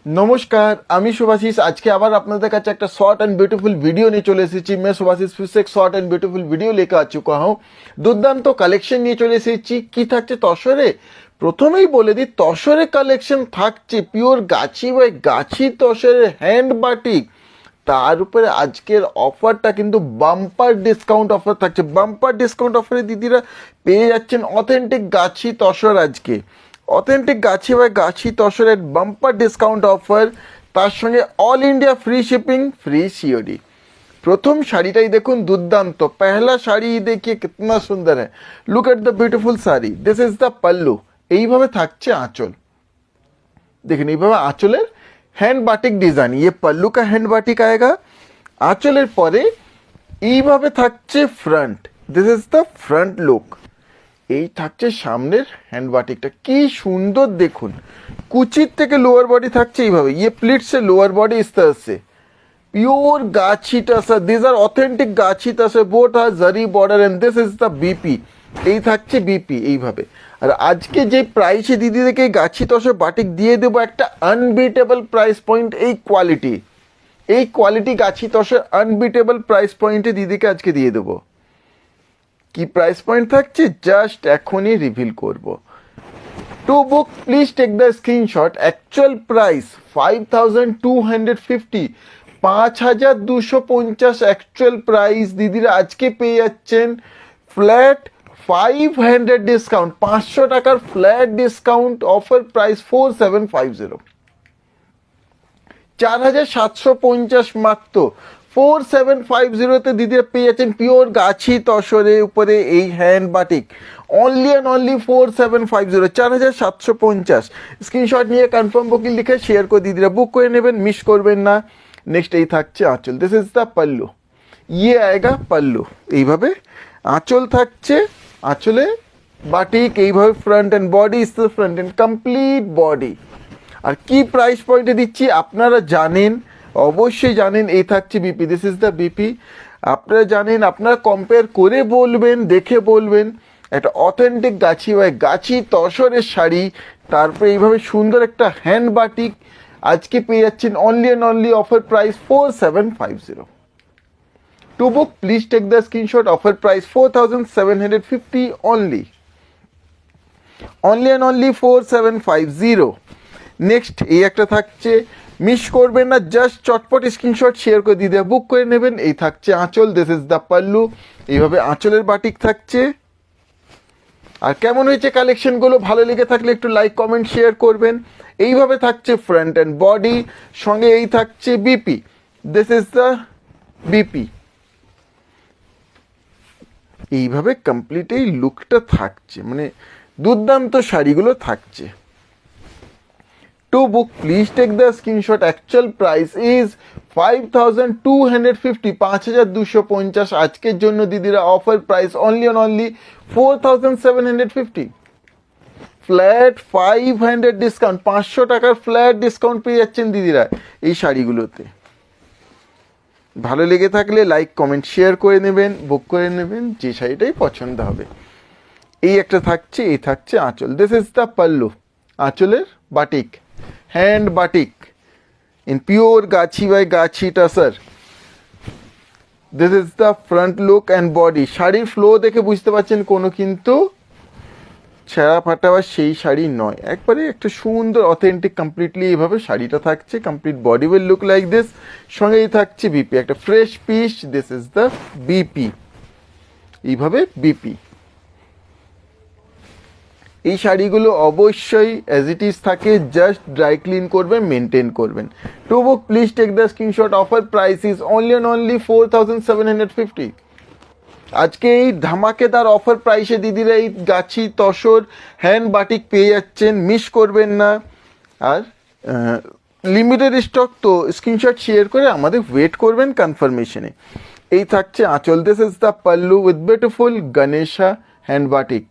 नमस्कार, আমি শুভাশিস। আজকে আবার আপনাদের কাছে একটা শর্ট অ্যান্ড বিউটিফুল ভিডিও নিয়ে চলে এসেছি। मैं শুভাশিস फिर से एक शॉर्ट एंड ब्यूटीफुल ভিডিও लेकर आ चुका हूँ। দুর্দান্ত কালেকশন নিয়ে চলে এসেছি। কি থাকছে তসরে, প্রথমেই বলে দিই, তসরে কালেকশন থাকছে pure Gachhi by Gachhi তসরের hand batik. তার উপরে আজকের অফারটা কিন্তু বাম্পার ডিসকাউন্ট অফার থাকছে। বাম্পার ডিসকাউন্ট অফারে দিদিরা পেয়ে যাচ্ছেন অথেন্টিক গাছি তসর। আজকে authentic Gachhi by Gachhi তসরের bumper discount offer, তার সঙ্গে all India free shipping, free COD. প্রথম শাড়িটাই দেখুন, দুর্দান্ত। পহলা শাড়ি দেখিয়ে কিতনা সুন্দর है। Look at the beautiful sari. This is the pallu. এইভাবে থাকছে আঁচল। দেখুন এইভাবে আঁচলের হ্যান্ড বাটিক ডিজাইন। ইয়ে पल्लू का हैंड बाटिक आएगा। আঁচলের পরে এইভাবে থাকছে front. This is the front look. এই থাকছে সামনের হ্যান্ড বাটিকটা, কি সুন্দর দেখুন। কুচির থেকে লোয়ার বডি থাকছে এইভাবে। ইয়ে প্লিট সে লোয়ার বডি इस तरह से प्योर गाछी टसर। दिस आर ऑथेंटिक गाछी tussar. Both are zari border and this is the BP. এই থাকছে বিপি এইভাবে। আর আজকে যে প্রাইসে দিদিদেরকে এই গাছি তসর বাটিক দিয়ে দেবো, একটা আনবিটেবল প্রাইস পয়েন্ট। এই কোয়ালিটি গাছি তসর আনবিটেবল প্রাইস পয়েন্টে দিদিকে আজকে দিয়ে দেবো। কি প্রাইস পয়েন্ট থাকছে জাস্ট এখনই রিভিল করব। To book please take the screenshot. Actual price 5250। 5250 actual price. দিদিরা আজকে পেয়ে যাচ্ছেন ফ্ল্যাট 500 ডিসকাউন্ট। 500 টাকার ফ্ল্যাট ডিসকাউন্ট অফার প্রাইস 4750। 4750 মাত্র। 4750তে দিদিরা পেয়ে যাচ্ছেন পিওর গাছি তসরের উপরে এই hand batik. Only and only 4750। 4750। Screenshot নিয়ে কনফার্ম বুকিং লিখে শেয়ার করে দিদিরা বুক করে নেবেন, মিস করবেন না। নেক্সট এই থাকছে আঁচল। This is the pallu. ইয়ে আয়েগা পাল্লু। এইভাবে আঁচল থাকছে। আঁচলে বাটিক এইভাবে front and body is the front and complete body. আর কি প্রাইস পয়েন্টে দিচ্ছি আপনারা জানেন, অবশ্যই জানেন। এই থাকছে BP. This is the BP. আপনারা জানেন, আপনারা কম্পেয়ার করে বলবেন, দেখে বলবেন। একটা অথেন্টিক গাছি বাই গাছি তসরের শাড়ি, তারপরে এইভাবে সুন্দর একটা হ্যান্ড বাটিক আজকে পেয়ে যাচ্ছেন only and only offer price 4750। To book please take the screenshot. Offer price 4750 only. Only and only 4750। Next এই একটা থাকছে, মিস করবেন না। জাস্ট চটপট স্ক্রিনশট শেয়ার করে দিতে বুক করে নেবেন। এই থাকছে আঁচল। This is the pallu. এইভাবে আঁচলের বাটিক থাকছে। আর কেমন হয়েছে কালেকশনগুলো, ভালো লেগে থাকলে একটু লাইক কমেন্ট শেয়ার করবেন। এইভাবে থাকছে ফ্রন্ট অ্যান্ড বডি, সঙ্গে এই থাকছে BP. This is the BP. এইভাবে কমপ্লিট এই লুকটা থাকছে, মানে দুর্দান্ত শাড়িগুলো থাকছে। To book please take the screenshot. Actual price is 5250। 5250 আজকের জন্য দিদিরা offer price only and only 4750। Flat 500 discount. 500 টাকার ফ্ল্যাট ডিসকাউন্ট পেয়ে যাচ্ছেন দিদিরা এই শাড়িগুলোতে। ভালো লেগে থাকলে লাইক কমেন্ট শেয়ার করে নেবেন, বুক করে নেবেন, যে শাড়িটাই পছন্দ হবে। এই একটা থাকছে, এই থাকছে আঁচল। This is the pallu. আঁচলের batik, hand batik in pure Gachhi by gachhi tussar. This is the front look and body. শাড়ির ফ্লো দেখে বুঝতে পারছেন কোনো কিন্তু ছেঁড়া ফাটা বা সেই শাড়ি নয়, একবারে একটা সুন্দর অথেন্টিক কমপ্লিটলি এইভাবে শাড়িটা থাকছে। Complete body will look like this. সঙ্গেই থাকছে বিপি, একটা fresh piece. This is the BP. এইভাবে বিপি। এই শাড়িগুলো অবশ্যই অ্যাজ ইট ইজ থাকে, জাস্ট ড্রাই ক্লিন করবেন, মেনটেন করবেন। To book please take the screenshot. Offer price is only and only 4750। আজকে এই ধামাকেদার অফার প্রাইসে দিদিরা এই গাছি তসর হ্যান্ড বাটিক পেয়ে যাচ্ছেন, মিস করবেন না। আর লিমিটেড স্টক তো, স্ক্রিনশট শেয়ার করে আমাদের ওয়েট করবেন কনফার্মেশনে। এই থাকছে আঁচল। This is the pallu with beautiful Ganesha hand batik.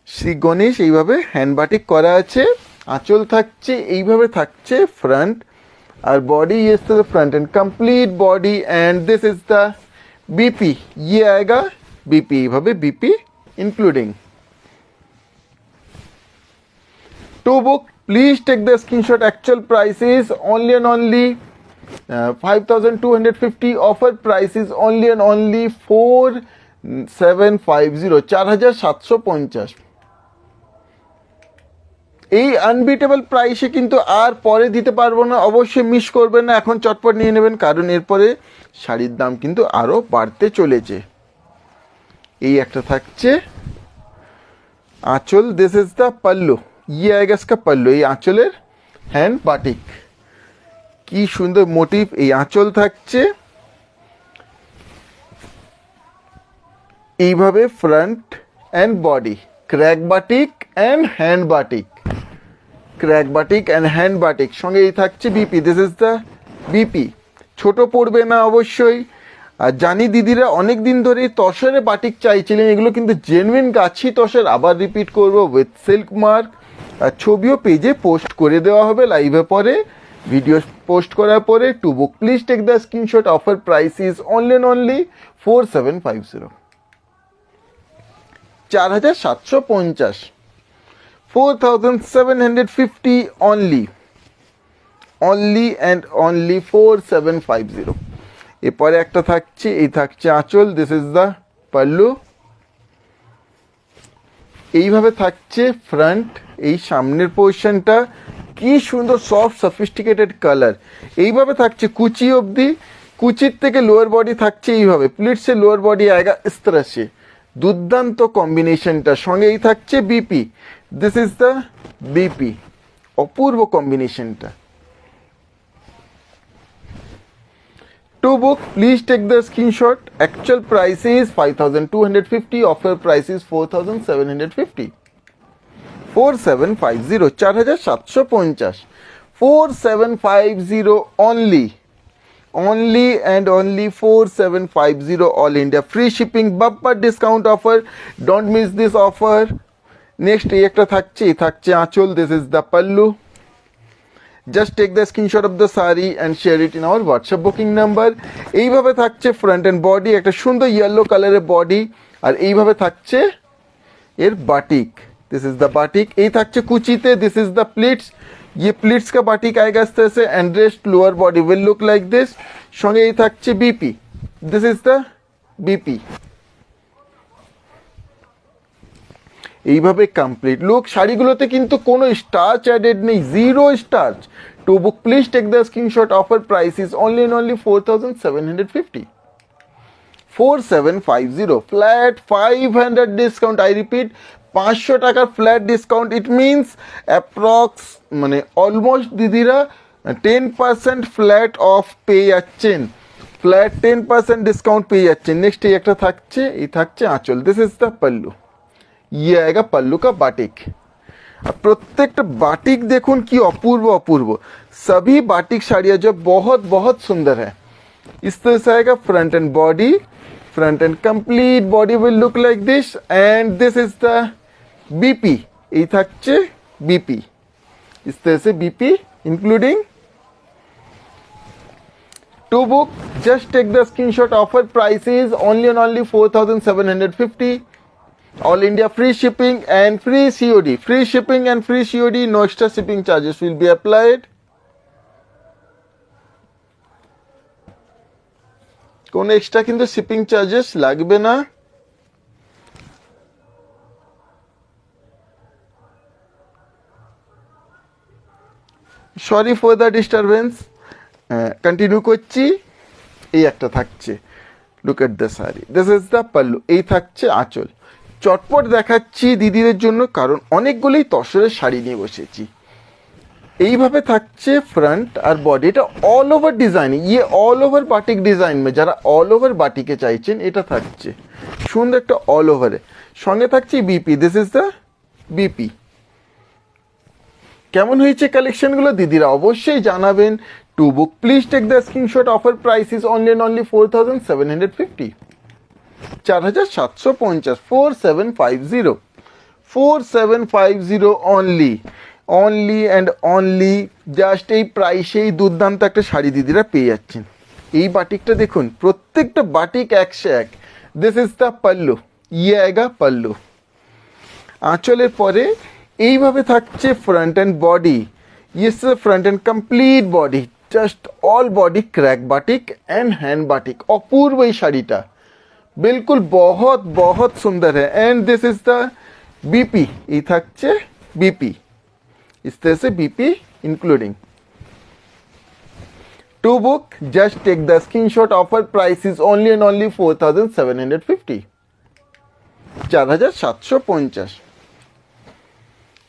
Shri Ganesh এইভাবে হ্যান্ড বাটিক করা আছে। আঁচল থাকছে এইভাবে, থাকছে ফ্রন্ট আর body is the front and complete body. And this is the BP. ये आएगा बीपी। এইভাবে BP including. To book, please take the screenshot. Actual price is only and only 5,250. Offer price is only and only 4,750, 4,750। এই unbeatable প্রাইসে কিন্তু আর পরে দিতে পারবো না, অবশ্যই মিস করবেন না, এখন চটপট নিয়ে নেবেন, কারণ এরপরে শাড়ির দাম কিন্তু আরও বাড়তে চলেছে। এই একটা থাকছে আঁচল, দিস ইজ দ্য পাল্লু, ইয়ে আয়েগা ইসকা পাল্লু। এই আঁচলের হ্যান্ড বাটিক, কি সুন্দর মোটিভ। এই আঁচল থাকছে এইভাবে, front and body, crack batik and hand batik, crack batik and hand batik. সঙ্গে এই থাকছে BP, this is the BP. ছোট পড়বে না অবশ্যই। আর জানি দিদিরা অনেক দিন ধরে তসরে বাটিক চাইছিলেন, এগুলো কিন্তু জেনুইন গাছি তসর। আবার রিপিট করবো, উইথ সিল্ক মার্ক। আর ছবিও পেজে পোস্ট করে দেওয়া হবে লাইভে পরে, ভিডিও পোস্ট করার পরে। To book please take the screenshot. Offer price is only and only 4,750, 4,750, 4,750 only, only and only 4,750। এরপরে একটা থাকছে, এই থাকছে আঁচল, দিস ইজ দ্য পাল্লু। এইভাবে থাকছে ফ্রন্ট, এই সামনের পোর্শনটা, কি সুন্দর সফট সফিস্টিকেটেড কালার। এইভাবে থাকছে কুচি অবধি, কুচির থেকে লোয়ার বডি থাকছে এইভাবে, প্লিটসে লোয়ার বডি আয়েগা ইস তরহ সে। দুর্দান্ত কম্বিনেশনটা। সঙ্গে এই থাকছে BP, this is the BP, অপূর্ব কম্বিনেশনটা। To book, please take the screenshot. Actual price is 5,250. Offer price is 4,750, 4,750, 4,750, 4,750 only, only and only 4,750 all India. Free shipping, bumper discount offer. Don't miss this offer. Next এই একটা থাকছে, এই থাকছে আঁচল, this is the pallu. Just take the screenshot of the saree and share it in our WhatsApp booking number. এইভাবে থাকছে front end body, একটা সুন্দর ইয়েলো কালারের বডি। আর এইভাবে থাকছে এর batik, this is the batik. এই থাকছে কুচিতে, দিস ইজ দ্য প্লিটস। ये प्लीट्स का बाटिक आएगा इस तरह से, and rest lower body will look like this. সঙ্গে এই থাকছে BP, this is the BP. এইভাবে কমপ্লিট লুক। শাড়িগুলোতে কিন্তু কোনো স্টার্চ অ্যাডেড নেই, zero starch. To book please take the screenshot. Offer price is only and only 4,750, 4,750, flat 500 discount. I repeat, 500 টাকার flat discount. It means approx মানে almost দিদিরা 10% flat of পেয়ে যাচ্ছেন, ফ্ল্যাট 10% ডিসকাউন্ট পেয়ে যাচ্ছেন। নেক্সট এই একটা থাকছে, এই থাকছে আঁচল, দিস ইজ দ্য पल्लू, ये आएगा पल्लू का बाटिक। अब प्रत्येक बाटिक देखुन कि अपूर्व अपूर्व, सभी बाटिक साड़ियाँ जो बहुत बहुत सुंदर है। इस तरह से आएगा front and body, front and complete body will look like this, and this is the BP. এই থাকছে बीपी, इस तरह से BP including. To book just take the screenshot. Offer price is only and only 4,750, all India free shipping and free COD, free shipping and free COD, no extra shipping charges will be applied। কোনো extra কিন্তু shipping charges লাগবে না। Sorry for the disturbance. Continue করছি। এই একটা থাকছে, look at the sari, this is the pallu. এই থাকছে আঁচল। চটপট দেখাচ্ছি দিদিদের জন্য, কারণ অনেকগুলোই তসরের শাড়ি নিয়ে বসেছি। এইভাবে থাকছে ফ্রন্ট আর বডি, এটা অল ওভার ডিজাইন, ইয়ে অল ওভার বাটিক ডিজাইন মে, যারা অল ওভার বাটিকে চাইছেন এটা থাকছে সুন্দর একটা অল ওভারে। সঙ্গে থাকছে BP, this is the BP. কেমন হয়েছে কালেকশনগুলো দিদিরা অবশ্যই জানাবেন। To book please take the screenshot. Offer price is only and only 4,750, 4,750, 4,750, 4,750 only, only and only. Just এই প্রাইসেই দুর্দান্ত একটা শাড়ি দিদিরা পেয়ে যাচ্ছেন। এই বাটিকটা দেখুন, প্রত্যেকটা batik 101। This is the pallu, ইয়ে আয়েগা পাল্লু। আঁচলের পরে এইভাবে থাকছে front and body. Yes front and complete body, just all body crack batik and hand batik. अपूर्व ये শাড়িটা बिल्कुल बहुत बहुत सुंदर है। And this is the BP, ये থাকছে बीपी, इस तरह से BP including. To book just take the screenshot, offer price is only and only 4750, 4750।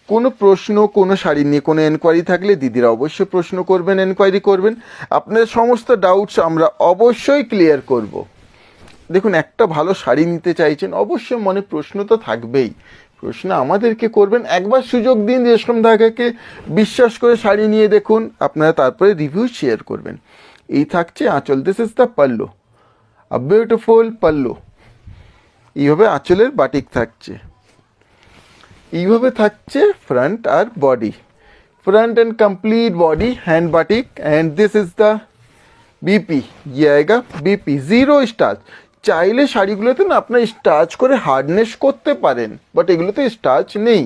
কোনো প্রশ্ন কোনো শাড়ি নিয়ে কোনো এনকোয়ারি থাকলে দিদিরা অবশ্যই প্রশ্ন করবেন, এনকোয়ারি করবেন, আপনাদের সমস্ত ডাউটস আমরা অবশ্যই ক্লিয়ার করব। দেখুন, একটা ভালো শাড়ি নিতে চাইছেন, অবশ্যই মনে প্রশ্ন তো থাকবেই, প্রশ্ন আমাদেরকে করবেন। একবার সুযোগ দিন রেশম ধাগাকে, বিশ্বাস করে শাড়ি নিয়ে দেখুন, আপনারা তারপরে রিভিউ শেয়ার করবেন। এই থাকছে আঁচল, this is the pallu, a beautiful pallu. এইভাবে আঁচলের বাটিক থাকছে, এইভাবে থাকছে ফ্রন্ট আর body, front and complete body hand batik. And this is the BP, ये आएगा बीपी, जीरो स्टार्च। চাইলে শাড়িগুলোতে না আপনার স্টার্চ করে হার্ডনেস করতে পারেন, বাট এগুলোতে স্টার্চ নেই।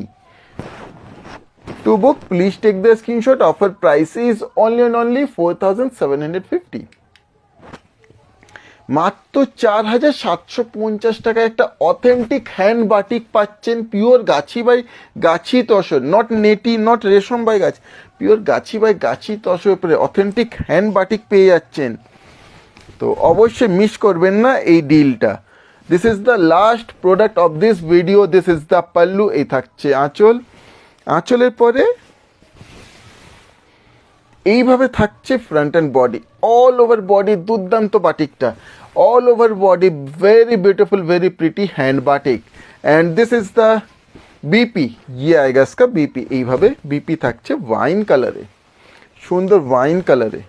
To book please take the screenshot, offer price is only and only 4750। মাত্র 4750 টাকায় একটা অথেন্টিক হ্যান্ড বাটিক পাচ্ছেন, পিওর গাছি বাই গাছি তসর, নট নেটি, নট রেশম বাই গাছ, পিওর গাছি বাই গাছি তসর উপরে অথেন্টিক হ্যান্ড বাটিক পেয়ে যাচ্ছেন। তো অবশ্যই মিস করবেন না এই ডিলটা। This is the last product of this video, this is the pallu. এই থাকছে আঁচল, আঁচলের পরে এইভাবে থাকছে front and body, all over body দুর্দান্ত বাটিকটা, all over body very beautiful very pretty hand batik. And this is the BP, ये आएगा इसका बीपी। এইভাবে बीपी থাকছে ওয়াইন কালারে, সুন্দর ওয়াইন কালারে।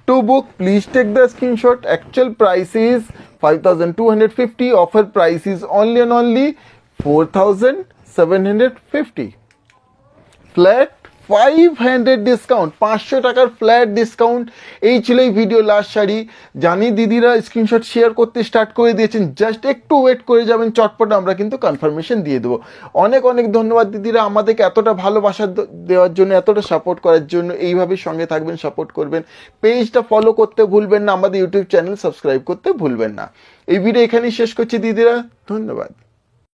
To book please take the screenshot, actual price is 5250, offer price is only and only 4750। Flat 500 discount, 500 টাকার flat discount. এই ছিল এই ভিডিও লাস্ট শাড়ি। জানি দিদিরা স্ক্রিনশট শেয়ার করতে স্টার্ট করে দিয়েছেন, জাস্ট একটু ওয়েট করে যাবেন, চটপট আমরা কিন্তু কনফার্মেশন দিয়ে দেবো। অনেক অনেক ধন্যবাদ দিদিরা আমাদেরকে এতটা ভালোবাসা দেওয়ার জন্য, এতটা সাপোর্ট করার জন্য। এইভাবে সঙ্গে থাকবেন, সাপোর্ট করবেন, পেজটা ফলো করতে ভুলবেন না, আমাদের ইউটিউব চ্যানেল সাবস্ক্রাইব করতে ভুলবেন না। এই ভিডিও এখানেই শেষ করছি দিদিরা, ধন্যবাদ।